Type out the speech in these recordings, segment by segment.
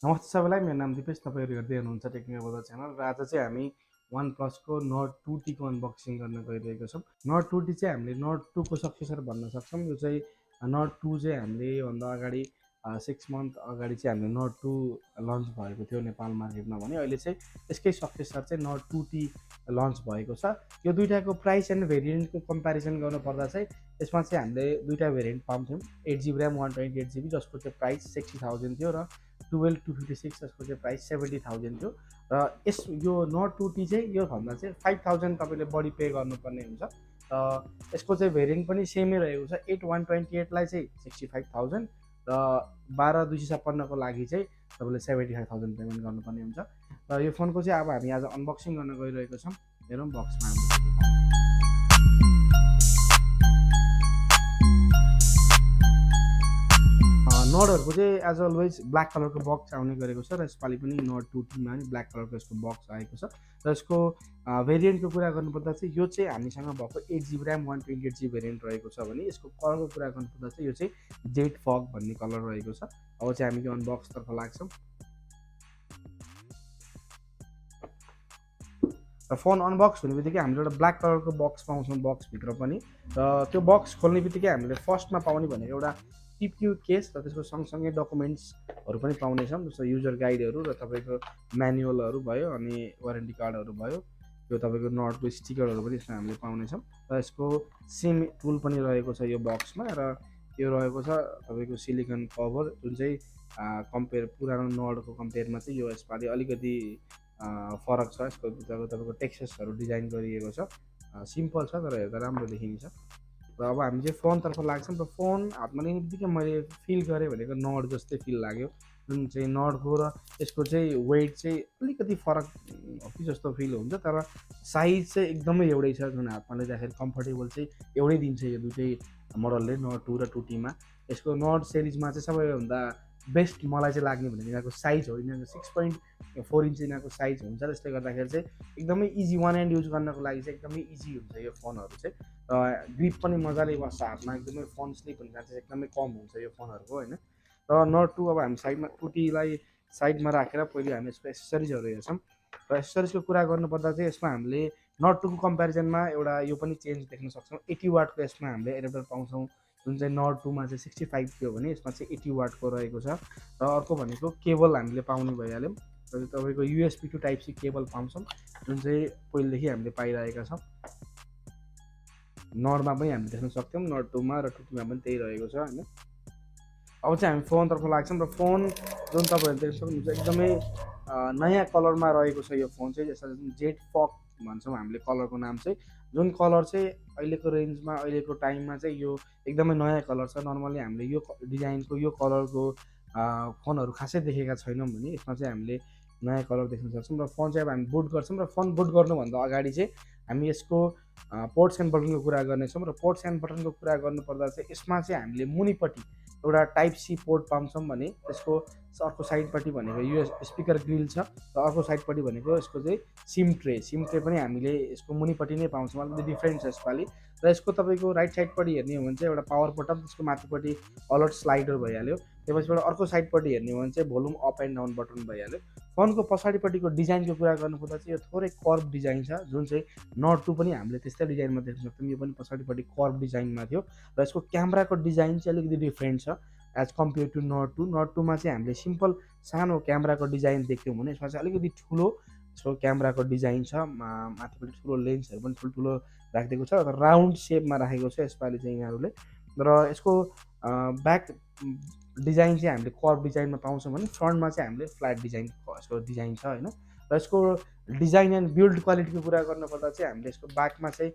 नमस्ते सबैलाई, मेरो नाम दिपेश। तपाईँहरू हेर्दै हुनुहुन्छ टेक्निकल बजार च्यानल र आज चाहिँ हामी OnePlus को Nord 2T को अनबक्सिङ गर्न गइरहेको छौँ। Nord 2T चाहिँ हामीले Nord 2 को सक्सेसर भन्न सक्छौँ। यो चाहिँ Nord 2 चाहिँ हामीले योभन्दा अगाडि 6 मन्थ अगाडि चाहिँ हामीले Nord 2 लन्च भएको थियो नेपाल मार्केटमा भने अहिले चाहिँ यसकै सक्सेसर चाहिँ Nord 2T लन्च भएको छ। यो दुईटाको प्राइस एन्ड भेरिएन्टको कम्पेरिजन गर्नुपर्दा चाहिँ यसमा चाहिँ हामीले दुईटा भेरिएन्ट पाउँछौँ। 8GB ऱ्याम 128GB जसको चाहिँ प्राइस 60,000 थियो र 12,256 जसको चाहिँ प्राइस 70,000 थियो र यो Nord 2T चाहिँ योभन्दा चाहिँ 5,000 तपाईँले बढी पे गर्नुपर्ने हुन्छ र यसको चाहिँ भेरिएन्ट पनि सेमै रहेको छ। 8/128लाई चाहिँ 65,000 र 12/256 को लागि चाहिँ तपाईँले 75,000 पेमेन्ट गर्नुपर्ने हुन्छ र यो फोनको चाहिँ अब हामी आज अनबक्सिङ गर्न गइरहेको छौँ। हेरौँ बक्समा हामीले नोडहरूको चाहिँ एज अलवेज ब्ल्याक कलरको बक्स आउने गरेको छ र यसपालि पनि Nord 2T मा पनि ब्ल्याक कलरको यसको बक्स आएको छ र यसको भेरिएन्टको कुरा गर्नुपर्दा चाहिँ यो चाहिँ हामीसँग भएको 8GB ऱ्याम 128GB भेरिएन्ट रहेको छ भने यसको कलरको कुरा गर्नुपर्दा चाहिँ यो चाहिँ जेट फग भन्ने कलर रहेको छ। अब चाहिँ हामी यो अनबक्सतर्फ लाग्छौँ र फोन अनबक्स हुने बित्तिकै हामीले एउटा ब्ल्याक कलरको बक्स पाउँछौँ बक्सभित्र पनि र त्यो बक्स खोल्ने बित्तिकै हामीले फर्स्टमा पाउने भनेको एउटा टिप्क्यू केस र त्यसको सँगसँगै डकुमेन्ट्सहरू पनि पाउनेछौँ, जस्तो युजर गाइडहरू र तपाईँको म्यानुअलहरू भयो अनि वारेन्टी कार्डहरू भयो। यो तपाईँको नटको स्टिकरहरू पनि यसमा हामीले पाउनेछौँ र यसको सिम टुल पनि रहेको छ यो बक्समा र यो रहेको छ तपाईँको सिलिकन कभर जुन चाहिँ कम्पेयर पुरानो नटको कम्पेयरमा चाहिँ यो यसपालि अलिकति फरक छ। यसको तपाईँको टेक्सचर्सहरू डिजाइन गरिएको छ, सिम्पल छ तर हेर्दा राम्रो देखिन्छ र अब हामी चाहिँ फोनतर्फ लाग्छौँ र फोन हातमा लिने बित्तिकै मैले फिल गरेँ भनेको नट जस्तै फिल लाग्यो। जुन चाहिँ नटको र यसको चाहिँ वेट चाहिँ अलिकति फरक हो कि जस्तो फिल हुन्छ, तर साइज चाहिँ एकदमै एउटै छ। जुन हातमा लिँदाखेरि कम्फर्टेबल चाहिँ एउटै दिन्छ यो दुइटै मोडलले, Nord 2 र 2T मा। यसको नट सिरिजमा चाहिँ सबैभन्दा बेस्ट मलाई चाहिँ लाग्ने भनेको यिनीहरूको साइज हो। यिनीहरूको 6.4 इन्च यिनीहरूको साइज हुन्छ, त्यसले गर्दाखेरि चाहिँ एकदमै इजी वान ह्यान्ड युज गर्नको लागि चाहिँ एकदमै इजी हुन्छ यो फोनहरू चाहिँ र ग्रिप पनि मजाले बस्छ हातमा, एकदमै फोन स्लिप हुने चान्सेस एकदमै कम हुन्छ यो फोनहरूको होइन। र Nord 2 अब हामी साइडमा 2T लाई साइडमा राखेर पहिले हामी यसको एसेसरिजहरू हेर्छौँ र एसेसरिजको कुरा गर्नुपर्दा चाहिँ यसमा हामीले Nord 2 को कम्पेरिजनमा एउटा यो पनि चेन्ज देख्न सक्छौँ। 80 वाटको यसमा हामीले एडेप्टर पाउँछौँ, जुन चाहिँ Nord 2 मा चाहिँ 65 थियो भने यसमा चाहिँ 80 वाटको रहेको छ र अर्को भनेको केबल हामीले पाउने भइहाल्यौँ र तपाईँको USB to Type C cable पाउँछौँ, जुन चाहिँ पहिलेदेखि हामीले पाइरहेका छौँ। नडमा पनि हामीले देख्न सक्थ्यौँ, Nord 2 मा र 2T मा पनि त्यही रहेको छ होइन। अब चाहिँ हामी फोनतर्फ लाग्छौँ र फोन जुन तपाईँहरूले देख्न सक्नुहुन्छ एकदमै नयाँ कलरमा रहेको छ यो फोन चाहिँ, जसलाई जुन जेट फग भन्छौँ हामीले कलरको नाम चाहिँ। जुन कलर चाहिँ अहिलेको रेन्जमा अहिलेको टाइममा चाहिँ यो एकदमै नयाँ कलर छ। नर्मली हामीले यो डिजाइनको यो कलरको फोनहरू खासै देखेका छैनौँ भने यसमा चाहिँ हामीले नयाँ कलर देख्न सक्छौँ र फोन चाहिँ अब हामी बुट गर्छौँ र फोन बुट गर्नुभन्दा अगाडि चाहिँ हामी यसको पोर्ट्स एन्ड बटनको कुरा गर्नेछौँ र पोर्ट्स एन्ड बटनको कुरा गर्नुपर्दा चाहिँ यसमा चाहिँ हामीले मुनिपट्टि एउटा टाइप सी पोर्ट पाउँछौँ भने त्यसको अर्को साइडपट्टि भनेको यो स्पिकर ग्रिल छ र अर्को साइडपट्टि भनेको यसको चाहिँ सिम ट्रे पनि हामीले यसको मुनिपट्टि नै पाउँछौँ। अलिकति डिफ्रेन्ट छ यसपालि र यसको तपाईँको राइट साइडपट्टि हेर्ने हो भने चाहिँ एउटा पावर बटन, त्यसको माथिपट्टि अलर्ट स्लाइडर भइहाल्यो। त्यसपछिबाट अर्को साइडपट्टि हेर्ने हो भने चाहिँ volume up and down button भइहाल्यो। फोनको पछाडिपट्टिको डिजाइनको कुरा गर्नुपर्दा चाहिँ यो थोरै कर्भ डिजाइन छ, जुन चाहिँ Nord 2 पनि हामीले त्यस्तै डिजाइनमा देख्न सक्छौँ। यो पनि पछाडिपट्टि कर्भ डिजाइनमा थियो र यसको क्यामेराको डिजाइन चाहिँ अलिकति डिफ्रेन्ट छ as compared to Nord 2। Nord 2 मा चाहिँ हामीले सिम्पल सानो क्यामेराको डिजाइन देख्यौँ भने यसमा चाहिँ अलिकति ठुलो यसको क्यामेराको डिजाइन छ, माथिपट्टि ठुलो लेन्सहरू पनि ठुल्ठुलो राखिदिएको छ र राउन्ड सेपमा राखेको छ यसपालि चाहिँ यिनीहरूले। र यसको ब्याक डिजाइन चाहिँ हामीले कर्भ डिजाइनमा पाउँछौँ भने फ्रन्टमा चाहिँ हामीले फ्ल्याट डिजाइन यसको डिजाइन छ होइन। र यसको डिजाइन एन्ड बिल्ड क्वालिटीको कुरा गर्नुपर्दा चाहिँ हामीले यसको ब्याकमा चाहिँ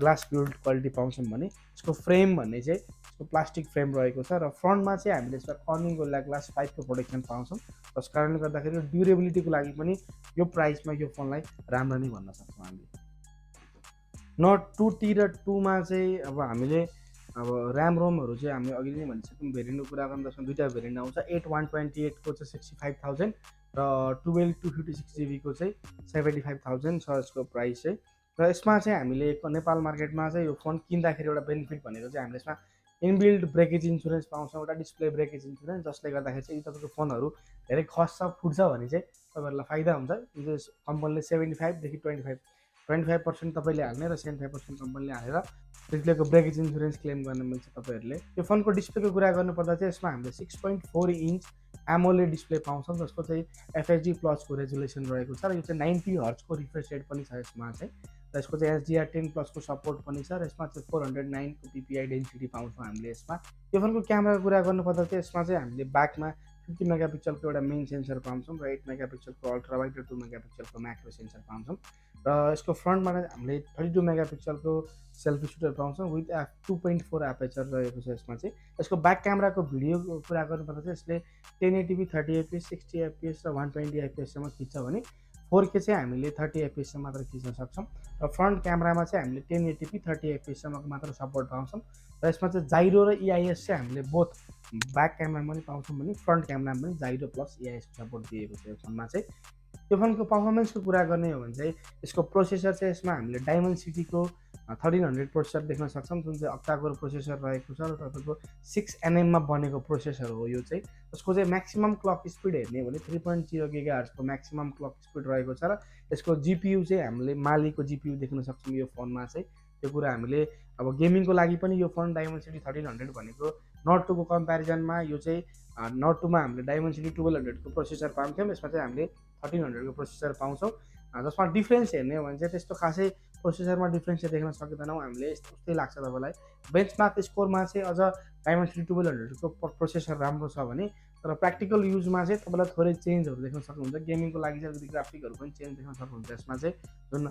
ग्लास बिल्ड क्वालिटी पाउँछौँ भने यसको फ्रेम भन्ने चाहिँ यसको प्लास्टिक फ्रेम रहेको छ र फ्रन्टमा चाहिँ हामीले यसमा कर्निङ गोरिल्ला ग्लास 5 को प्रोटेक्सन पाउँछौँ। त्यस कारणले गर्दाखेरि ड्युरेबिलिटीको लागि पनि यो प्राइसमा यो फोनलाई राम्रो नै भन्न सक्छौँ हामीले। Nord 2T र 2 मा चाहिँ अब हामीले अब ऱ्याम रोमहरू चाहिँ हामीले अघि नै भनिसक्यौँ। भेरिएन्टको कुरा गर्दा त्यसमा दुईवटा भेरिएन्ट आउँछ। 8/128 को चाहिँ 65,000 र 12/256GB को चाहिँ 75,000 छ यसको प्राइस चाहिँ। र यसमा चाहिँ हामीले नेपाल मार्केटमा चाहिँ यो फोन किन्दाखेरि एउटा बेनिफिट भनेको चाहिँ हामीले यसमा इनबिल्ट ब्रेकेज इन्सुरेन्स पाउँछौँ, एउटा डिस्प्ले ब्रेकेज इन्सुरेन्स, जसले गर्दाखेरि चाहिँ तपाईँको फोनहरू धेरै खस्छ फुट्छ भने चाहिँ तपाईँहरूलाई फाइदा हुन्छ। जुन चाहिँ कम्पनीले 75 देखि 25% तपाईँले हाल्ने र 75% कम्पनीले हालेर डिस्प्लेको ब्रेकेज इन्सुरेन्स क्लेम गर्न मिल्छ तपाईँहरूले। यो फोनको डिस्प्लेको कुरा गर्नुपर्दा चाहिँ यसमा हामीले 6.4 इन्च एमोलेड डिस्प्ले पाउँछौँ, जसको चाहिँ एफएचडी प्लसको रेजुलेसन रहेको छ र यो चाहिँ 90 हर्ट्जको रिफ्रेस रेट पनि छ यसमा चाहिँ, र यसको चाहिँ HDR10 प्लसको सपोर्ट पनि छ, र यसमा चाहिँ 409 PPI डेन्सिटी पाउँछौँ हामीले यसमा। यो फोनको क्यामेराको कुरा गर्नुपर्दा चाहिँ यसमा चाहिँ हामीले ब्याकमा 50 मेगापिक्सलको एउटा मेन सेन्सर पाउँछौँ र 8 मेगापिक्सलको अल्ट्रा वाइड र 2 मेगापिक्सलको म्याक्रो सेन्सर पाउँछौँ, र यसको फ्रन्टमा हामीले 32 मेगापिक्सलको सेल्फी सुटर पाउँछौँ विथ 2.4 एपेचर रहेको छ यसमा चाहिँ। यसको ब्याक क्यामेराको भिडियोको कुरा गर्नुपर्दा चाहिँ यसले 1080p 30fps 60fps र 120fpsसम्म खिच्छ भने 4K चाहिँ हामीले 30fps मात्र खिच्न सक्छौँ, र फ्रन्ट क्यामेरामा चाहिँ हामीले 1080p 30fpsसम्मको मात्र सपोर्ट पाउँछौँ, र यसमा चाहिँ जाइरो र EIS चाहिँ हामीले बोथ ब्याक क्यामेरामा पनि पाउँछौँ भने फ्रन्ट क्यामेरामा पनि जाइरो प्लस EISको सपोर्ट दिएको छ यो फोनमा चाहिँ। यो फोनको पर्फर्मेन्सको कुरा गर्ने हो भने चाहिँ यसको प्रोसेसर चाहिँ यसमा हामीले डायमेन्सिटीको 1300 प्रोसेसर देख्न सक्छौँ, जुन चाहिँ अक्टाकोर प्रोसेसर रहेको छ र तपाईँको 6nm मा बनेको प्रोसेसर हो यो चाहिँ। यसको चाहिँ म्याक्सिमम क्लक स्पिड हेर्ने भने 3.0 GHz को म्याक्सिमम क्लक स्पिड रहेको छ, र यसको GPU चाहिँ हामीले मालीको GPU देख्न सक्छौँ यो फोनमा चाहिँ। त्यो कुरा हामीले अब गेमिङको लागि पनि यो फोन डायमेन्सिटी 1300 भनेको नोट 2 को कम्पेरिजनमा यो चाहिँ नोट 2 मा हामीले डायमेन्सिटी 1200 को प्रोसेसर पाउँथ्यौँ, यसमा चाहिँ हामीले 1300 को प्रोसेसर पाउँछौँ। जसमा डिफ्रेन्स हेर्ने हो भने चाहिँ त्यस्तो खासै प्रोसेसरमा डिफ्रेन्स चाहिँ देख्न सकिँदैनौँ हामीले, उस्तै लाग्छ तपाईँलाई। बेन्चमार्क स्कोरमा चाहिँ अझ डायमेन्सिटी 1200 को प्रोसेसर राम्रो छ भने, तर प्र्याक्टिकल युजमा चाहिँ तपाईँलाई थोरै चेन्जहरू देख्न सक्नुहुन्छ। गेमिङको लागि चाहिँ अलिकति ग्राफिकहरू पनि चेन्ज देख्न सक्नुहुन्छ यसमा चाहिँ, जुन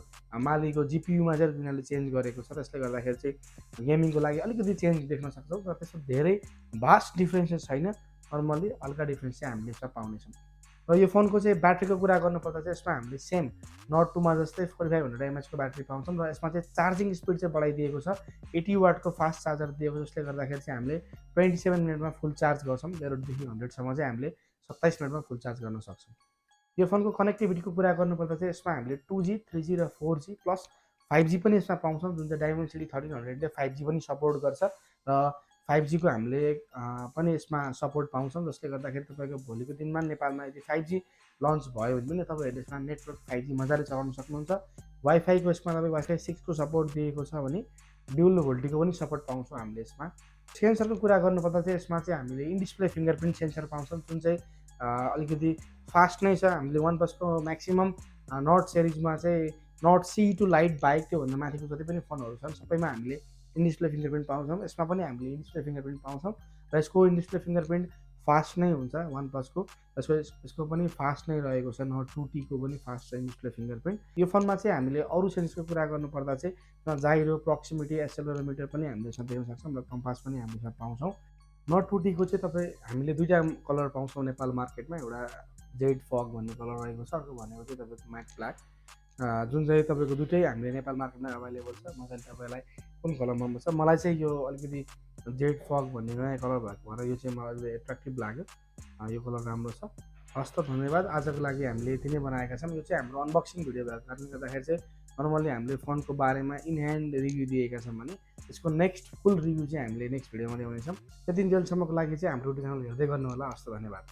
मालीको GPUमा चाहिँ यिनीहरूले चेन्ज गरेको छ, त्यसले गर्दाखेरि चाहिँ गेमिङको लागि अलिकति चेन्ज देख्न सक्छौँ, तर त्यस्तो धेरै भास्ट डिफ्रेन्सेस छैन, नर्मली हल्का डिफ्रेन्स चाहिँ हामीले यसमा पाउनेछौँ। र यो फोनको चाहिँ ब्याट्रीको कुरा गर्नुपर्दा चाहिँ यसमा हामीले सेम नोट 2 मा जस्तै 4500 mAh को ब्याट्री पाउँछौँ, र यसमा चाहिँ चार्जिङ स्पिड चाहिँ बढाइदिएको छ, 80 वाटको फास्ट चार्जर दिएको, जसले गर्दाखेरि चाहिँ हामीले 27 मिनटमा फुल चार्ज गर्छौँ। 0 देखि 100 सम्म चाहिँ हामीले 27 मिनटमा फुल चार्ज गर्न सक्छौँ। यो फोनको कनेक्टिभिटीको कुरा गर्नुपर्दा चाहिँ यसमा हामीले 2G 3G र 4G प्लस 5G पनि यसमा पाउँछौँ, जुन चाहिँ डायमेन्सिटी 1300 ले 5G पनि सपोर्ट गर्छ, र 5G को हामीले पनि यसमा सपोर्ट पाउँछौँ, जसले गर्दाखेरि तपाईँको भोलिको दिनमा नेपालमा यदि 5G लन्च भयो भने पनि तपाईँहरूले यसमा नेटवर्क 5G मजाले चलाउन सक्नुहुन्छ। वाइफाईको यसमा तपाईँ वाइफाई 6 को सपोर्ट दिएको छ भने ड्युल भोल्टीको पनि सपोर्ट पाउँछौँ हामीले यसमा। सेन्सरको कुरा गर्नुपर्दा चाहिँ यसमा चाहिँ हामीले इन डिस्प्ले फिङ्गरप्रिन्ट सेन्सर पाउँछौँ, जुन चाहिँ अलिकति फास्ट नै छ। हामीले OnePlus को म्याक्सिमम नोट सिरिजमा चाहिँ नोट C2 लाइट बाहेक त्योभन्दा माथिको जति पनि फोनहरू छन् सबैमा हामीले इन डिस्प्ले फिङ्गरप्रिन्ट पाउँछौँ, यसमा पनि हामीले इन डिस्प्ले फिङ्गरप्रिन्ट पाउँछौँ, र यसको इन डिस्प्ले फिङ्गरप्रिन्ट फास्ट नै हुन्छ OnePlus को। यसको पनि फास्ट नै रहेको छ, नोट 2T को पनि फास्ट छ इन डिस्प्ले फिङ्गरप्रिन्ट। यो फोनमा चाहिँ हामीले अरू सेन्सरको कुरा गर्नुपर्दा चाहिँ जाइरो, प्रक्सिमिटी, एक्सेलरोमिटर पनि हामीले यसमा देख्न सक्छौँ, र कम्पास पनि हामीले यसमा पाउँछौँ। नोट 2T को चाहिँ तपाईँ हामीले दुईवटा कलर पाउँछौँ नेपाल मार्केटमा, एउटा जेड फग भन्ने कलर रहेको छ, अर्को भनेको चाहिँ तपाईँको म्याट ब्ल्याक, जुन चाहिँ तपाईँको दुइटै हामीले नेपाल मार्केटमा अभाइलेबल छ। मजाले तपाईँलाई कुन कलर मन पर्छ? मलाई चाहिँ यो अलिकति जेड फग भन्ने नयाँ कलर भएको भएर यो चाहिँ मलाई अलिकति एट्र्याक्टिभ लाग्यो, यो कलर राम्रो छ। हस् त, धन्यवाद। आजको लागि हामीले यति नै बनाएका छौँ। यो चाहिँ हाम्रो अनबक्सिङ भिडियो भएको कारणले गर्दाखेरि चाहिँ नर्मली हामीले फोनको बारेमा इन ह्यान्ड रिभ्यू दिएका छौँ भने यसको नेक्स्ट फुल रिभ्यू चाहिँ हामीले नेक्स्ट भिडियोमा ल्याउनेछौँ। त्यति जेलसम्मको लागि चाहिँ हाम्रो युट्युब च्यानल हेर्दै गर्नु होला। हस् त, धन्यवाद।